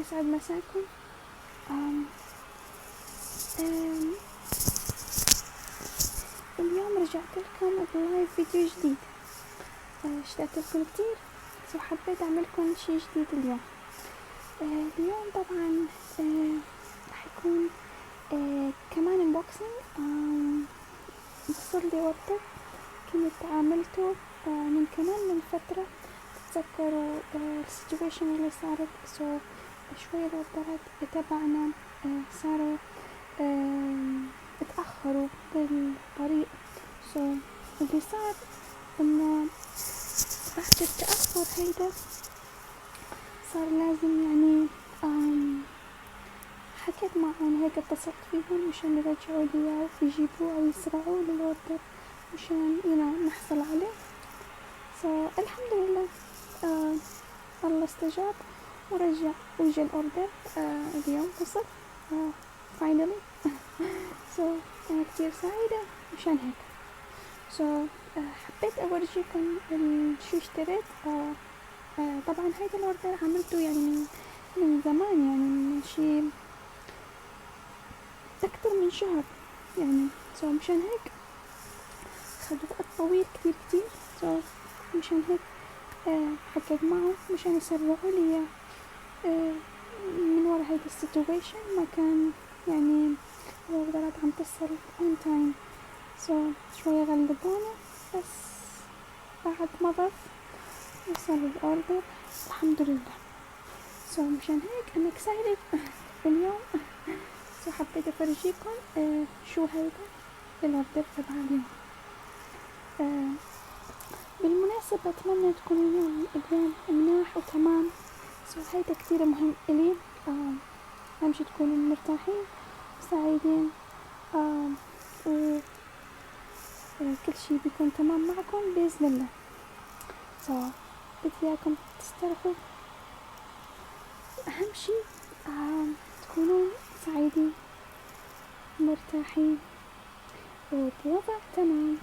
يسعد مساكم. آم آم اليوم رجعت لكم بلايف فيديو جديد. اشتقت لكم كتير، حبيت اعملكم شي جديد اليوم. اليوم طبعا راح يكون كمان انبوكسنج. وصل لي اوردر كنت عملته من فترة. تتذكروا السيتويشن اللي صارت، شوية الاوردرات تبعنا صاروا اتأخروا بالطريق. اللي صار انه بعد التأخر هيدا صار لازم يعني حكيت معهم، هيك اتصلت فيهم مشان يرجعوا لي اياه ويجيبوه او يسرعوا لي الاوردر مشان نحصل عليه. الحمد لله الله استجاب ورجع وجا الاوردر اليوم وصل finally. انا كتير سعيدة مشان هيك. حبيت اورجيكم شو اشتريت. طبعا هيدا الاوردر عملته يعني من زمان، يعني من شي اكتر من شهر يعني. مشان هيك خد وقت طويل كتير. مشان هيك حكيت معه مشان يسرعوا لي من ورا هيدا السيتويشن. ما كان يعني الاوردرات عم تصل on time. شوية غلبونا، بس بعد ما ضف وصل الاوردر الحمد لله. مشان هيك انا excited اليوم. حبيت افرجيكم شو هيدا الاوردر تبع اليوم. بالمناسبة اتمنى تكونوا اليوم مناح وتمام. هيدا كتير مهم الي. اهم شي تكونوا مرتاحين وسعيدين، وكل شي بيكون تمام معكم بإذن الله. بدي اياكم تسترخوا، اهم شي تكونوا سعيدين مرتاحين وبوضع تمام.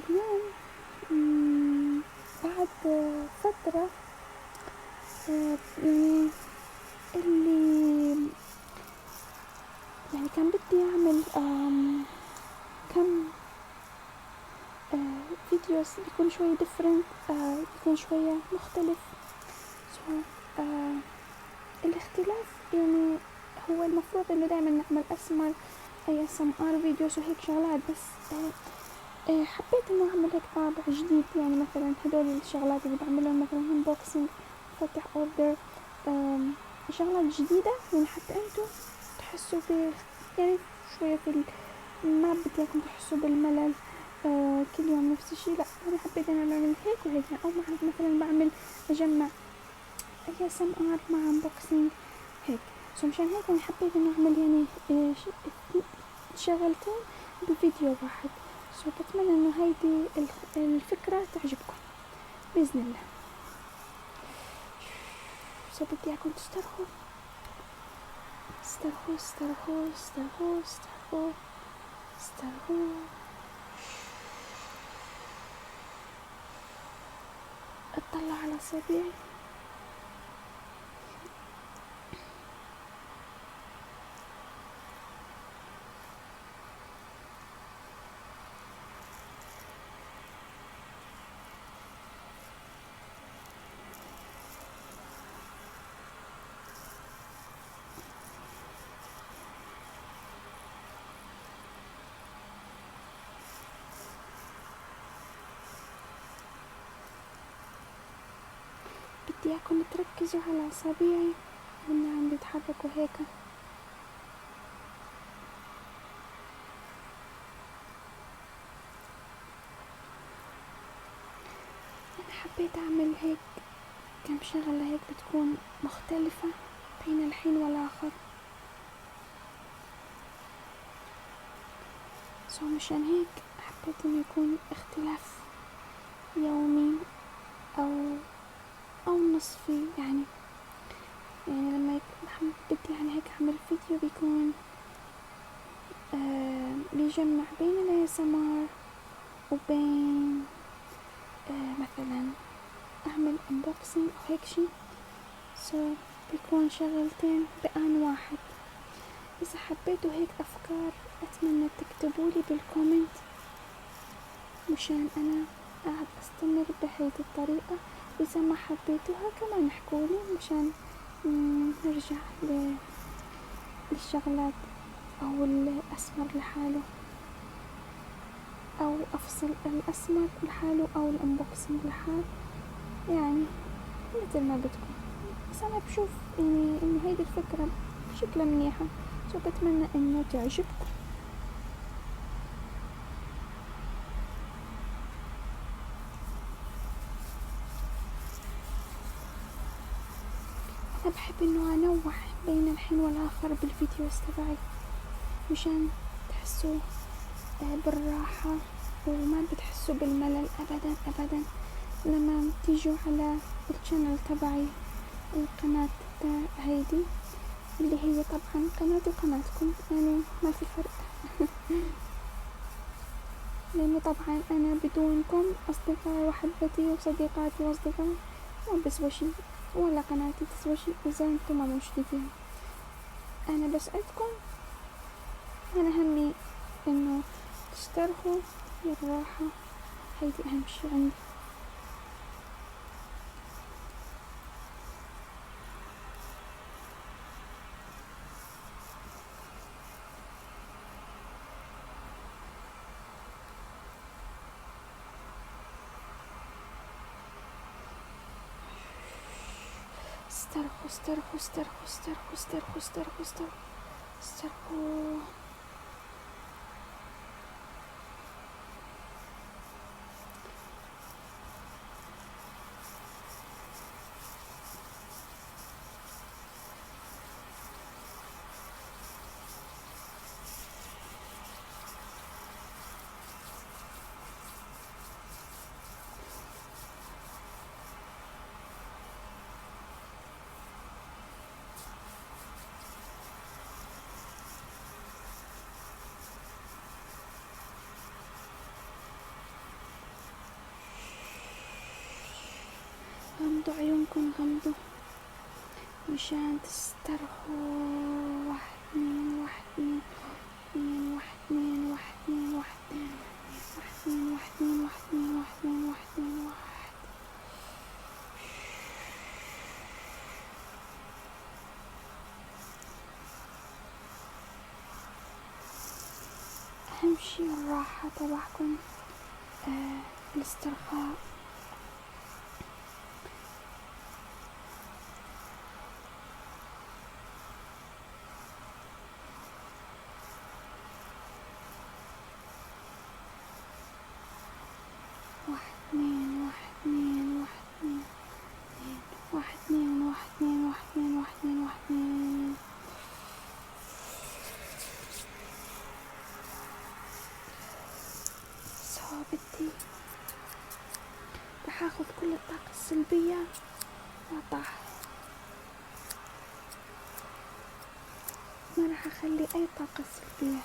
اليوم بعد فترة يعني اللي يعني كان بدي أعمل كم فيديوز بيكون شوي different، بيكون شوية مختلف. الاختلاف يعني هو المفروض انه دائما نعمل ASMR فيديوز وهيك شغلات، بس حبيت انه اعمل هيك طابع جديد. يعني مثلا هدول الشغلات اللي بعملهم مثلا unboxing، فتح اوردر، شغلات جديدة، يعني حتى انتو تحسوا يعني شوية ما بدي اياكم تحسوا بالملل كل يوم نفس الشي. لا، انا حبيت انه اعمل هيك وهيك. او مثلا بعمل اجمع ASMR مع unboxing هيك. مشان هيك انا حبيت انه اعمل يعني شغلتين بفيديو واحد. بتمنى انه هيدي الفكرة تعجبكم بإذن الله. بدي اياكم تسترخوا استرخوا استرخوا استرخوا استرخوا استرخوا. اطلع على اصابعي. بدي اياكم تركزوا على اصابعي وانها عم بيتحركوا هيك. انا حبيت اعمل هيك كم شغلة هيك بتكون مختلفة بين الحين والاخر. مشان هيك حبيت انه يكون اختلاف يومي او نصفي. يعني لما بدي يعني هيك اعمل فيديو بيكون أجمع بين ال ASMR وبين مثلا أعمل unboxing أو هيك شي، بيكون شغلتين بآن واحد. إذا حبيتوا هيك أفكار أتمنى تكتبولي بالكومنت مشان أنا قاعد أستمر بهيدي الطريقة. إذا ما حبيتوها كمان احكولي مشان نرجع للشغلات أو الأسمر لحاله، أو أفصل الأسمر لحاله أو الأنبوكسنج لحاله، يعني مثل ما بدكم. بس أنا بشوف يعني إنه هيدي الفكرة شكلها منيحة، بتمنى إنه تعجبكم. أنا بحب إنه أنوع بين الحين والآخر بالفيديوز تبعي مشان تحسوا بالراحة وما بتحسوا بالملل أبدا أبدا لما تيجوا على الشانل تبعي، القناة هيدي اللي هي طبعا قناتي وقناتكم، يعني ما في فرق لأنه طبعا أنا بدونكم أصدقائي وحبتي وصديقاتي وأصدقائي ما بسوى شي، ولا قناتي تسوى شي إذا انتم ما موجودين. أنا بسعدكم، أنا همي إنه تشتركوا بالراحة، هيدي أهم شي عندي. استرخوا استرخوا استرخوا استرخوا استرخوا استرخوا استرخوا استرخوا. غمضوا عيونكم، غمضوا مشان تسترخوا. واحد اثنين واحد اثنين واحد اثنين واحد اثنين واحد اثنين واحد اثنين واحد اثنين واحد اثنين واحد اثنين واحد. أهم شي الراحة تبعكم، الاسترخاء. واحد اثنين واحد اثنين واحد اثنين واحد اثنين واحد اثنين واحد اثنين واحد اثنين واحد اثنين. بدي رح اخذ كل الطاقة السلبية واطعها، ما رح اخلي اي طاقة سلبية.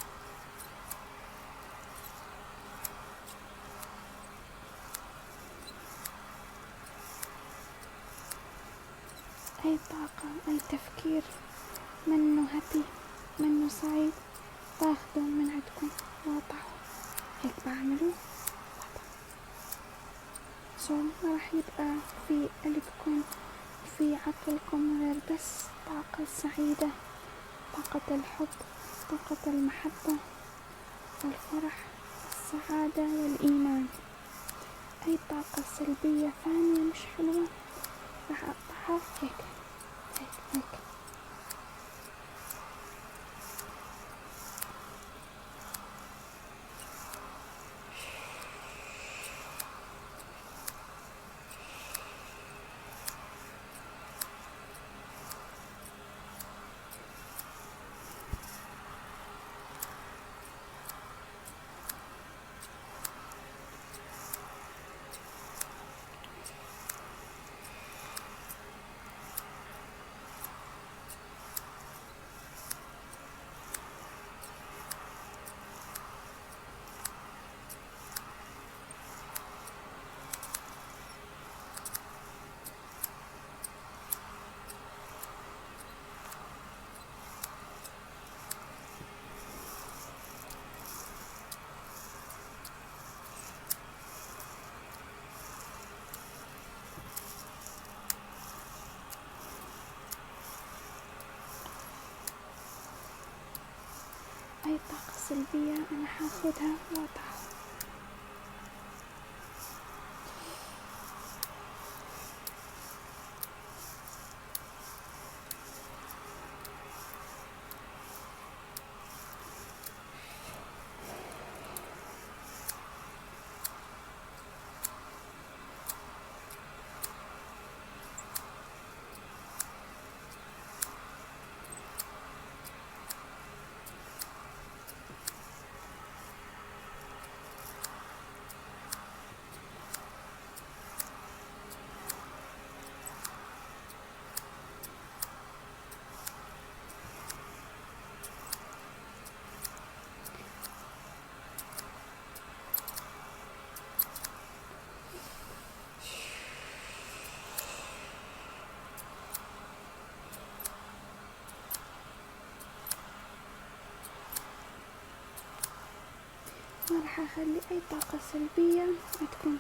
اي طاقة اي تفكير منه هابي منه سعيد باخده من عندكم واطعه. هيك بعمله ما راح يبقى في قلبكم وفي عقلكم غير بس طاقة سعيدة، طاقة الحب، طاقة المحبة، الفرح، السعادة والإيمان. أي طاقة سلبية ثانية مش حلوة راح أقطعها. هيك هيك هيك. السلبية أنا حاخدها واضحة. ما راح أخلي أي طاقة سلبية عندكم.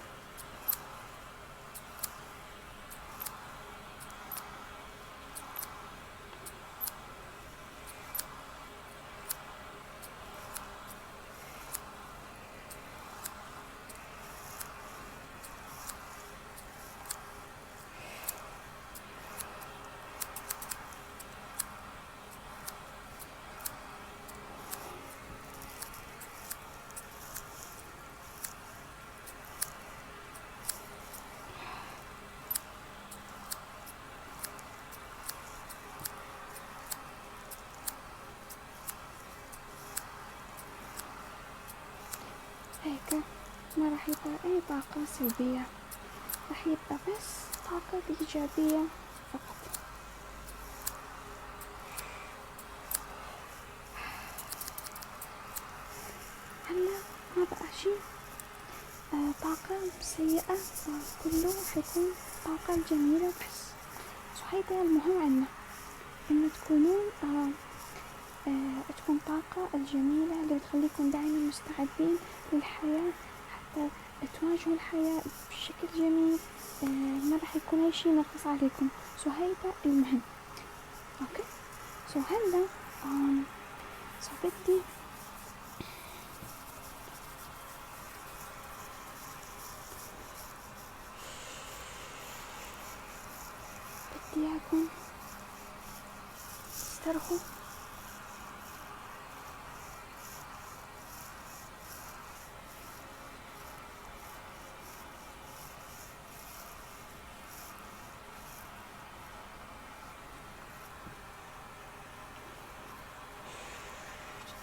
هيك ما راح يبقى أي طاقة سلبية، راح يبقى بس طاقة إيجابية فقط. هلا ما بقى شي طاقة سيئة، كله حيكون طاقة جميلة بس. هيدا المهم عنا إنه تكونون تكون طاقة الجميلة اللي تخليكم دائما مستعدين للحياة، حتى تواجهوا الحياة بشكل جميل. ما راح يكون أي شي ناقص عليكم. هيدا المهم. اوكي هلا بدي اياكم تسترخوا.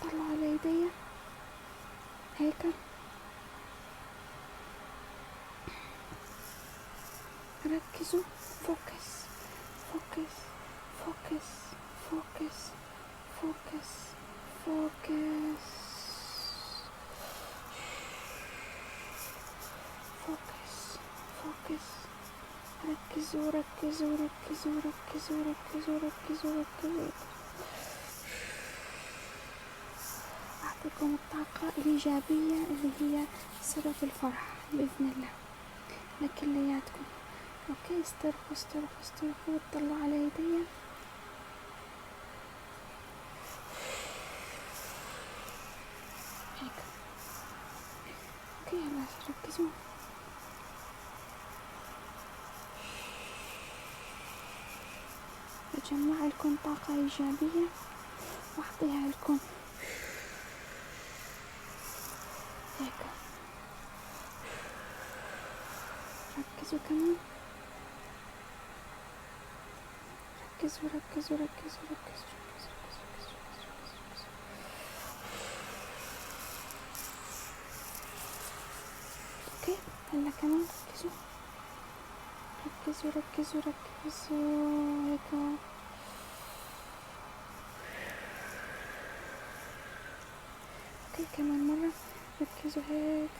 طلعوا على يدي هيك، ركزوا. فوكس فوكس فوكس فوكس فوكس فوكس فوكس فوكس. ركزوا ركزوا ركزوا ركزوا ركزوا ركزوا ركزوا. أعطيكم الطاقة الإيجابية اللي هي سبب الفرح بإذن الله لكلياتكم. اوكي استرخوا استرخوا استرخوا وطلعوا على يدي. هيك اوكي هلا ركزوا. بجمع لكم طاقة إيجابية واعطيها لكم هيك. ركزوا كمان، ركزوا ركزوا ركزوا ركزوا اوكي هلا كمان ركزوا ركزوا ركزوا ركزوا هيك. اوكي كمان مرة ركزوا هيك.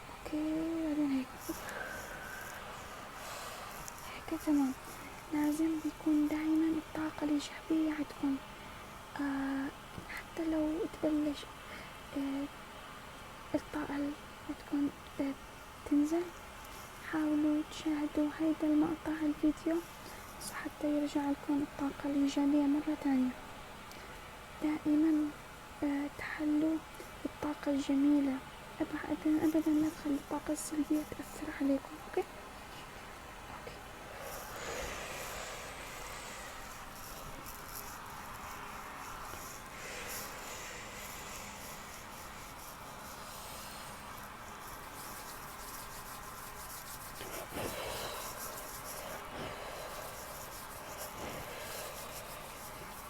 اوكي بعدين هيك هيك تمام. لازم بيكون دائما الطاقة الإيجابية عندكم. حتى لو تبلش الطاقة عندكم تنزل، حاولوا تشاهدوا هيدا المقطع الفيديو حتى يرجع لكم الطاقة الإيجابية مرة تانية. دائما تحلوا بالطاقة الجميلة، أبدا أبدا لا تخلي الطاقة السلبية تأثر عليكم. أوكي.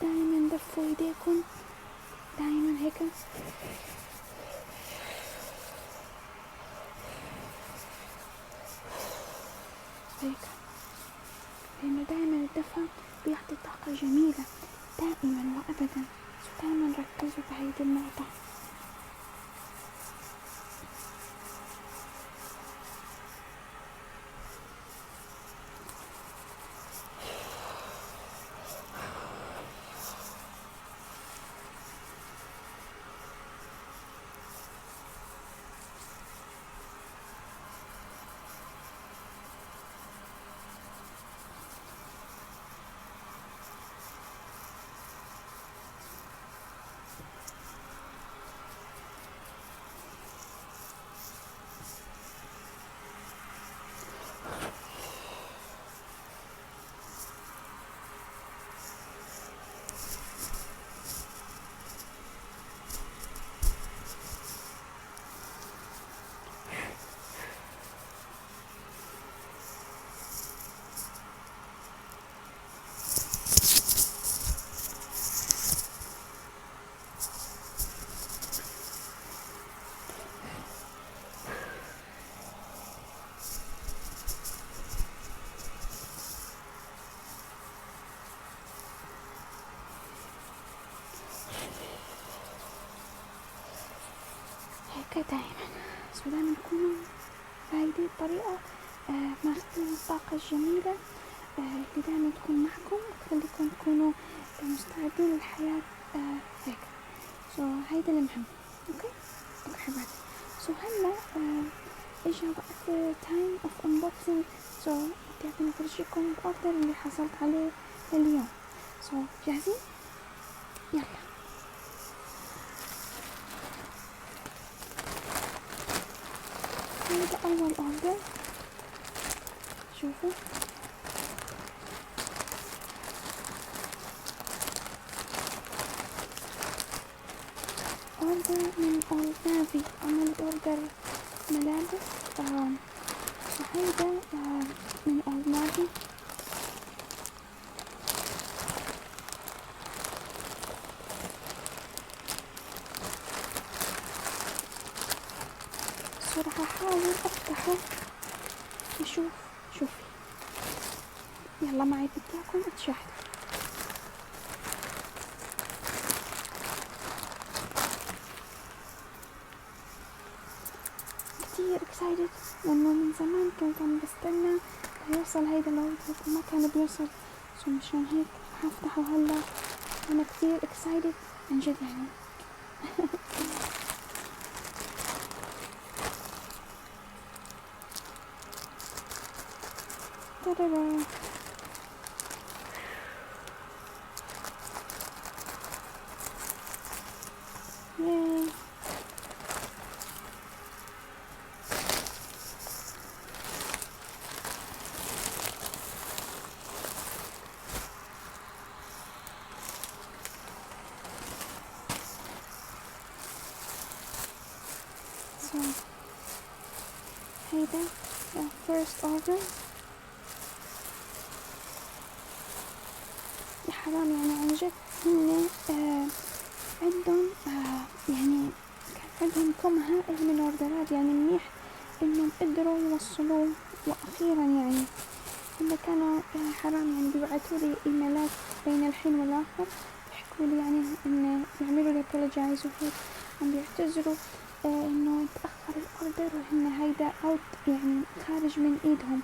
دائما دفوا ايديكم دائما هيك، لأنه دائما الدفع بيعطي طاقة جميلة دائما وأبدا. دائما ركزوا بهيدي النقطة. دائما نكونوا بهيدي الطريقة ماخذين الطاقة الجميلة اللي دائما تكون معكم وتخليكم تكونوا مستعدين للحياة هيك. هيدا المهم. اوكي حبايبي. هلا اجا وقت time of unboxing. بدي افرجيكم الاوردر اللي حصلت عليه اليوم. جاهزين؟ يلا. هذا أول أوردر، شوفوا أوردر من أولد نافي. عملت أوردر ملابس وهيدا من أولد نافي. راح احاول افتحه شوفي يلا معي بديكم تشاهدوا. كتير اكسايتد لانه من زمان كنت عم بستنى يوصل هيدا الأوردر وما كان بيوصل. مشان هيك راح افتحه هلا. انا كتير اكسايتد عن جد يعني. ترى ياي هيدا first order. يا حرام يعني عن جد هن عندهم يعني كان عندهم كم هائل من الاوردرات. يعني منيح انهم قدروا يوصلوه واخيرا يعني هن كانوا حرام يعني بيبعتوا لي ايميلات بين الحين والاخر يحكوا لي يعني ان يعملوا لي apologize وهيك عم بيعتذروا انه تاخر الاوردر وهن هيدا اوت يعني خارج من ايدهم.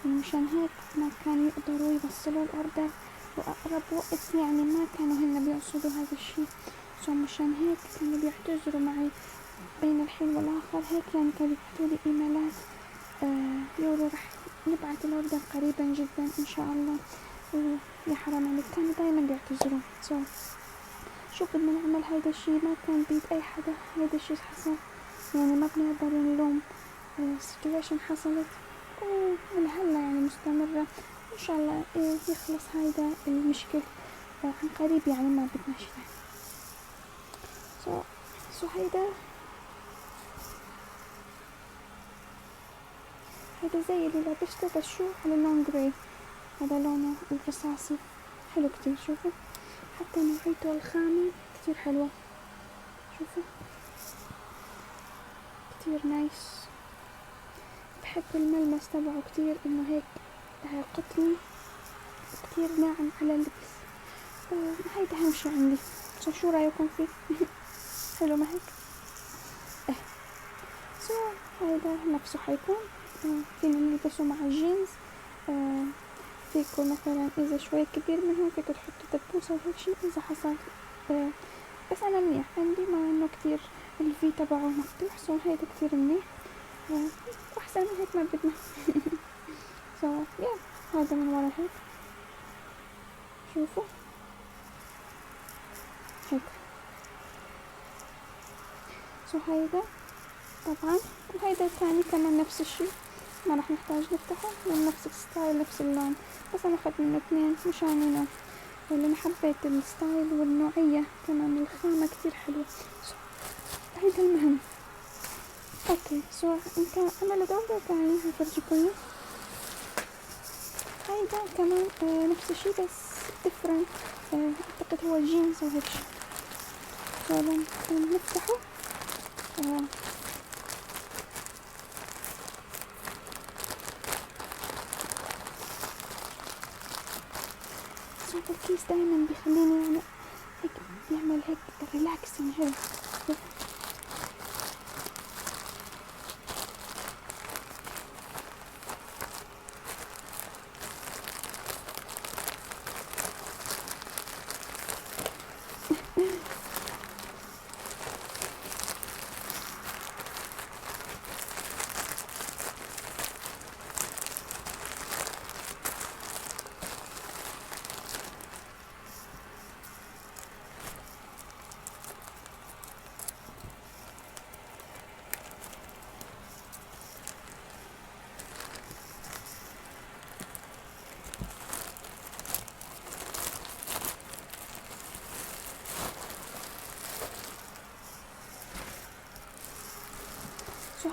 مشان هيك ما كانوا يقدروا يوصلوا الاوردر وأقرب وقت يعني ما كانوا هن بيقصدوا هذا الشيء. مشان هيك كانوا بيعتذروا معي بين الحين والآخر. هيك يعني كانوا يبعتوا لي إيميلات يقولوا رح نبعث الأوردر قريبا جدا إن شاء الله. ويا حرام يعني كانوا دايما بيعتذروا. شوف بدنا نعمل هيدا الشي ما كان بيد اي حدا، هيدا الشي حصل يعني ما بنقدر نلوم. situation حصلت ولهلا يعني مستمرة، ان شاء الله يخلص هيدا المشكل عن قريب يعني ما بدنا شي ثاني. سو هيدا زي اللي لبسته بس شو على لون جراي، هذا لونه الرصاصي حلو كتير. شوفوا حتى نوعيته الخامة كتير حلوة، شوفوا كتير نايس. بحب الملمس تبعه كتير، انه هيك قطني كتير ناعم على اللبس. هيدا اهم شي عندي. شو رايكم فيه؟ حلو ما هيك؟ هيدا نفسه حيكون فينا نلبسه مع الجينز. فيكو مثلا اذا شوي كبير منهم فيكو تحطوا دبوسة وهيك شي اذا حصل. بس انا منيح عندي مع انه كتير الفي تبعه مفتوح، هيدا كتير منيح واحسن من هيك ما بدنا. هذا من ورا هيك شوفوا هيك. هيدا طبعا، وهيدا الثاني كمان نفس الشي ما راح نحتاج نفتحه من نفس الستايل نفس اللون، بس انا اخذت منه اثنين مشان لان حبيت الستايل والنوعية كمان الخامة كتير حلوة. هيدا المهم. اوكي انت عملوا دولة تاني هفرجيكم. هيدا كمان نفس الشي بس different. اعتقد هو جينز وهيك شي. نفتحه. الكيس دايما بيخليني يعني هيك بيعمل هيك ريلاكسين حلو.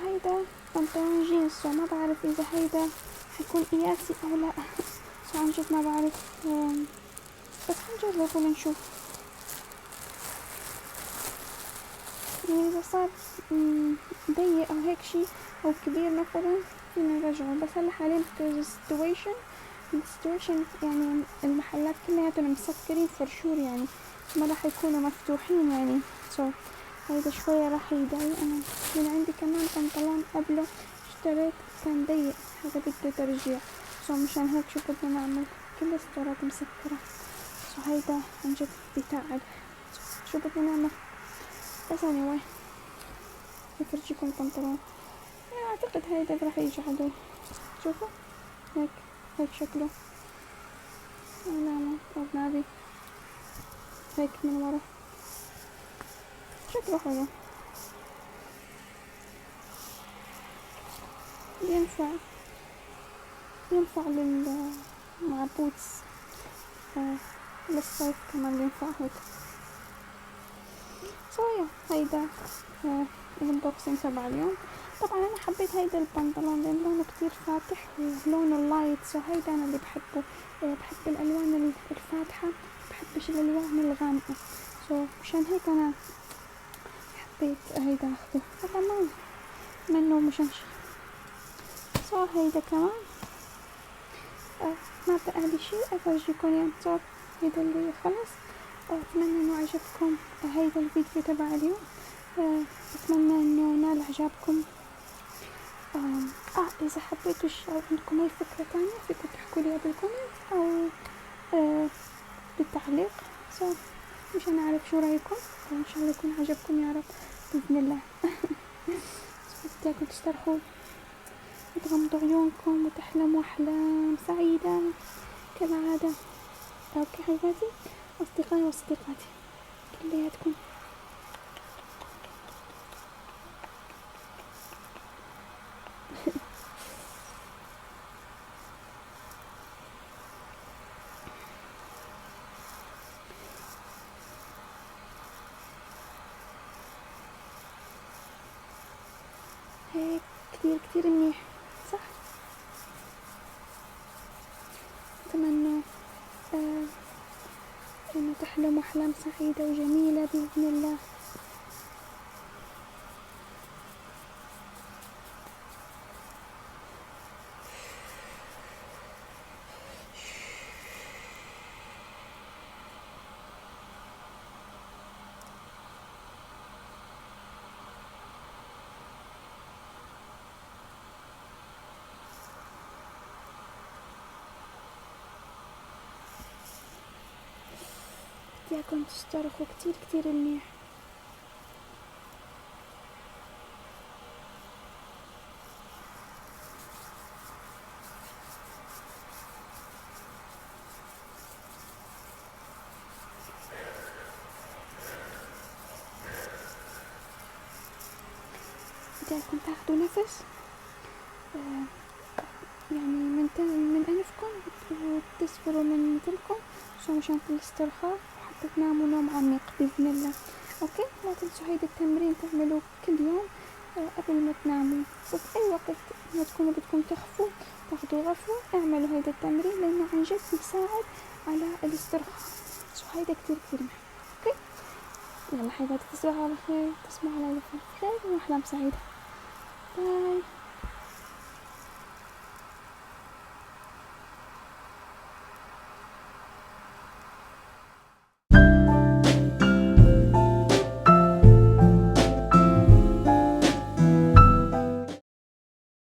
هيدا بنطلون جينز، ما بعرف اذا هيدا حيكون قياسي او لا. عن جد ما بعرف، بس حنجرب ونشوف. يعني اذا صار ضيق او هيك شي او كبير مثلا فينا نرجعه، بس هلا حاليا السيتويشن يعني المحلات كلياتهم مسكرين فرشور يعني ما راح يكونوا مفتوحين يعني. هيدا شوية راح يضايق. انا من عندي كمان بنطلون قبله اشتريت كان ضيق، هذا بده ترجيع. مشان هيك شو بدنا نعمل، كل الستورات مسكرة. هيدا عن جد بيتعب. شو بدنا نعمل؟ بس anyway بفرجيكم البنطلون. اعتقد هيدا راح يجي عدو. شوفوا هيك شكله. لا نبي هيك من ورا شكله حلو. ينفع مع بوتس للصيف كمان ينفع هيك. هيدا الانبوكسينج تبع اليوم. طبعا انا حبيت هيدا البنطلون لان لونه كتير فاتح ولونه لايت. هيدا انا اللي بحبه. بحب الالوان الفاتحة، بحبش الالوان الغامقة. مشان هيك انا حبيت هيدا اخده. طبعا منه مشان شي. هيدا كمان ما بقى لي شي افرجيكم يعني. هيدا اللي خلص. اتمنى انه عجبكم هيدا الفيديو تبع اليوم. اتمنى انه نال اعجابكم. اذا حبيتوا عندكم اي فكرة تانية فيكم تحكوا لي بالكومنت او بالتعليق. مشان اعرف شو رايكم، وان شاء الله يكون عجبكم يا رب باذن الله. بدكم تسترخوا وتغمضوا عيونكم وتحلموا احلام سعيدة كالعادة. اوكي حبيباتي، اصدقائي واصدقاتي. كلياتكم. هيك كتير كتير منيح صح. أتمنى إنه تحلموا أحلام سعيدة وجميلة بإذن الله. بديكم تسترخوا كتير كتير منيح. بديكم تاخدوا نفس يعني من أنفكم وتسفروا من مثلكم مشان الاسترخاء وحتى تناموا نوم عميق بإذن الله. أوكي، لا تنسوا هيدا التمرين تعملوه كل يوم قبل ما تناموا، وفي أي وقت ما تكونوا بدكم تخفوا تاخدوا غفوة اعملوا هيدا التمرين لأنه عن جد بيساعد على الاسترخاء. هيدا كتير كتير مهم. أوكي، يلا حبايبي تصبحوا على خير، تصبحوا على ألف خير وأحلام سعيدة. باي.